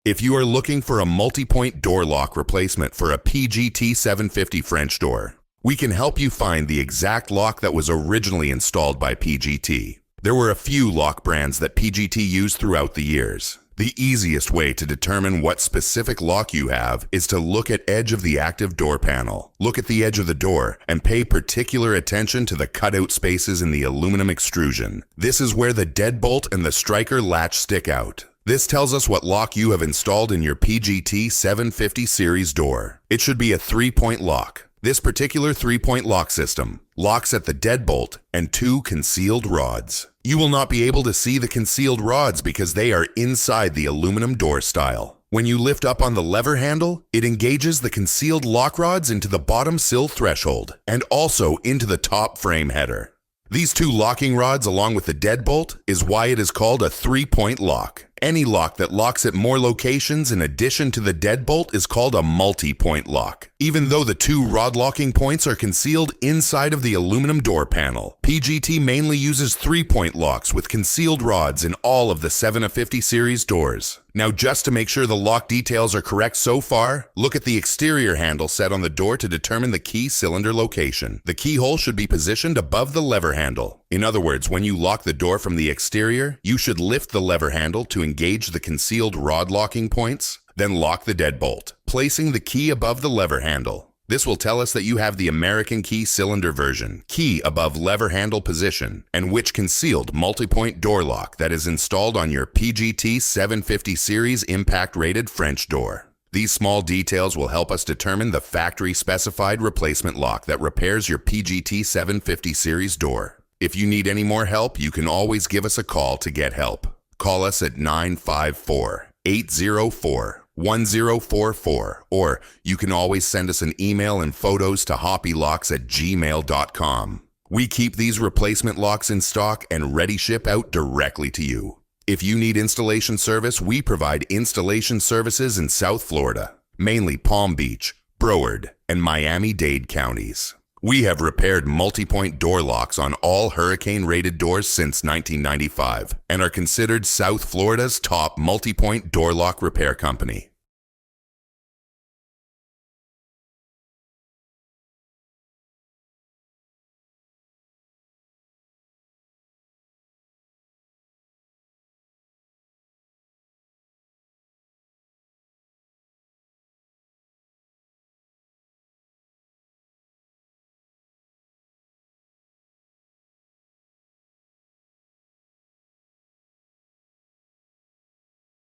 If you are looking for a multi-point door lock replacement for a PGT 750 French door, we can help you find the exact lock that was originally installed by PGT. There were a few lock brands that PGT used throughout the years. The easiest way to determine what specific lock you have is to look at edge of the active door panel. Look at the edge of the door and pay particular attention to the cutout spaces in the aluminum extrusion. This is where the deadbolt and the striker latch stick out. This tells us what lock you have installed in your PGT 750 series door. It should be a 3-point lock. This particular 3-point lock system locks at the deadbolt and 2 concealed rods. You will not be able to see the concealed rods because they are inside the aluminum door style. When you lift up on the lever handle, it engages the concealed lock rods into the bottom sill threshold and also into the top frame header. These 2 locking rods along with the deadbolt is why it is called a 3-point lock. Any lock that locks at more locations in addition to the deadbolt is called a multi-point lock. Even though the 2 rod locking points are concealed inside of the aluminum door panel, PGT mainly uses 3-point locks with concealed rods in all of the 750 series doors. Now, just to make sure the lock details are correct so far, look at the exterior handle set on the door to determine the key cylinder location. The keyhole should be positioned above the lever handle. In other words, when you lock the door from the exterior, you should lift the lever handle to engage the concealed rod locking points, then lock the deadbolt, placing the key above the lever handle. This will tell us that you have the American key cylinder version, key above lever handle position, and which concealed multi-point door lock that is installed on your PGT 750 series impact-rated French door. These small details will help us determine the factory-specified replacement lock that repairs your PGT 750 series door. If you need any more help, you can always give us a call to get help. Call us at 954-804-1044, or you can always send us an email and photos to hoppylocks@gmail.com. We keep these replacement locks in stock and ready ship out directly to you. If you need installation service, we provide installation services in South Florida, mainly Palm Beach, Broward, and Miami-Dade counties. We have repaired multi-point door locks on all hurricane-rated doors since 1995 and are considered South Florida's top multi-point door lock repair company.